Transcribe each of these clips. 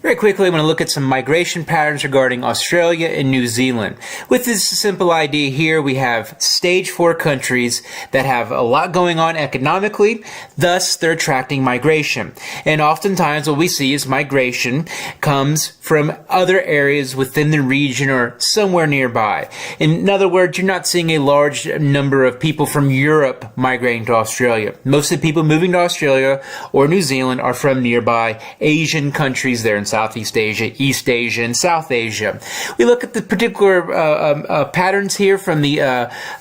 Very quickly, I'm going to look at some migration patterns regarding Australia and New Zealand. With this simple idea here, we have stage 4 countries that have a lot going on economically, thus they're attracting migration. And oftentimes what we see is migration comes from other areas within the region or somewhere nearby. In other words, you're not seeing a large number of people from Europe migrating to Australia. Most of the people moving to Australia or New Zealand are from nearby Asian countries there in Southeast Asia, East Asia, and South Asia. We look at the particular patterns here from the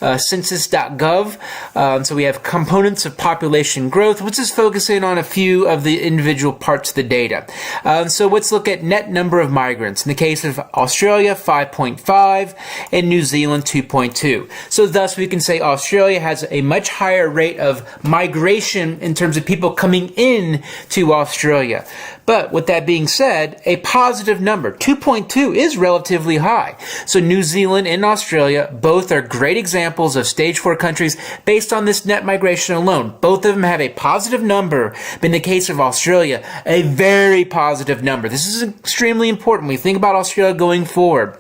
census.gov. So we have components of population growth, which is focusing on a few of the individual parts of the data. So let's look at net number of migrants. In the case of Australia, 5.5, and New Zealand, 2.2. So thus we can say Australia has a much higher rate of migration in terms of people coming in to Australia. But with that being said, a positive number, 2.2, is relatively high. So New Zealand and Australia both are great examples of stage 4 countries based on this net migration alone. Both of them have a positive number, but in the case of Australia, a very positive number. This is extremely important when we think about Australia going forward.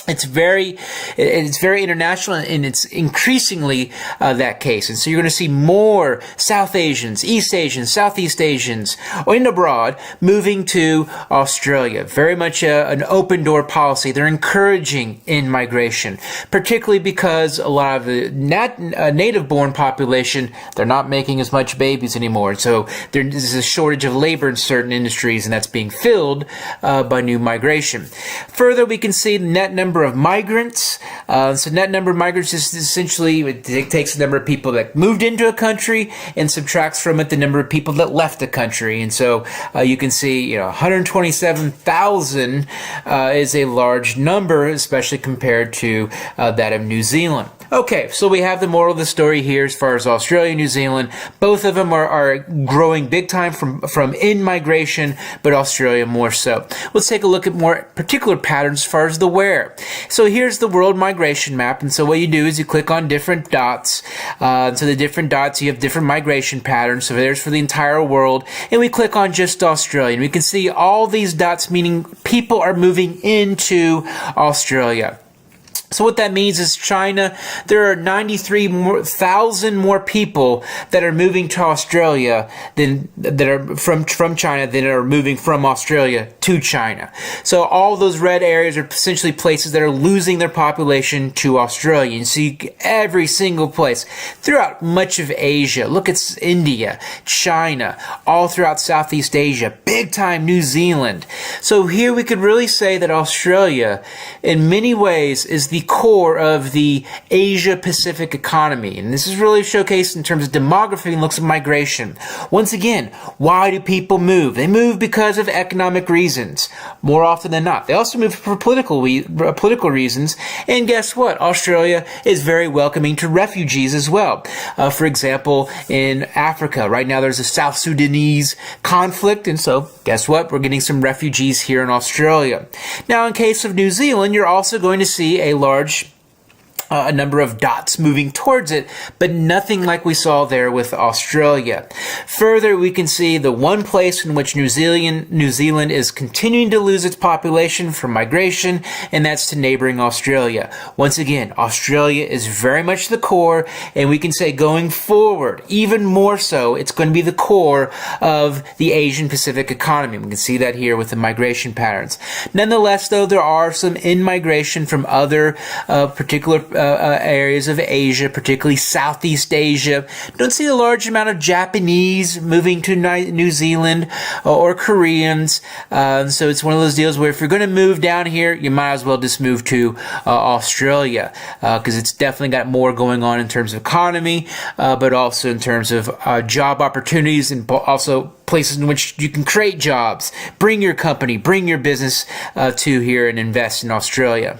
It's very international, and it's increasingly that case. And so you're going to see more South Asians, East Asians, Southeast Asians, or in abroad moving to Australia. Very much an open door policy. They're encouraging in-migration, particularly because a lot of the native-born population, they're not making as much babies anymore. So there's a shortage of labor in certain industries, and that's being filled by new migration. Further, we can see the net number of migrants. So net number of migrants is essentially, it takes the number of people that moved into a country and subtracts from it the number of people that left the country. And so you can see, 127,000 is a large number, especially compared to that of New Zealand. Okay, so we have the moral of the story here as far as Australia and New Zealand. Both of them are growing big time from in-migration, but Australia more so. Let's take a look at more particular patterns as far as the where. So here's the world migration map, and so what you do is you click on different dots. So the different dots, you have different migration patterns. So there's for the entire world, and we click on just Australia, and we can see all these dots meaning people are moving into Australia. So what that means is China, there are 93,000 more people that are moving to Australia that are from China than are moving from Australia to China. So all those red areas are essentially places that are losing their population to Australia. You see every single place throughout much of Asia. Look at India, China, all throughout Southeast Asia, big time New Zealand. So here we could really say that Australia, in many ways, is the core of the Asia-Pacific economy. And this is really showcased in terms of demography and looks at migration. Once again, why do people move? They move because of economic reasons, more often than not. They also move for political reasons. And guess what? Australia is very welcoming to refugees as well. For example, in Africa, right now there's a South Sudanese conflict, and so guess what? We're getting some refugees here in Australia. Now, in case of New Zealand, you're also going to see a large a number of dots moving towards it, but nothing like we saw there with Australia. Further, we can see the one place in which New Zealand is continuing to lose its population from migration, and that's to neighboring Australia. Once again, Australia is very much the core, and we can say going forward, even more so, it's going to be the core of the Asian Pacific economy. We can see that here with the migration patterns. Nonetheless, though, there are some in-migration from other particular areas of Asia, particularly Southeast Asia. Don't see a large amount of Japanese moving to New Zealand or Koreans. So it's one of those deals where if you're going to move down here, you might as well just move to Australia because it's definitely got more going on in terms of economy, but also in terms of job opportunities and also places in which you can create jobs. Bring your company, bring your business to here and invest in Australia.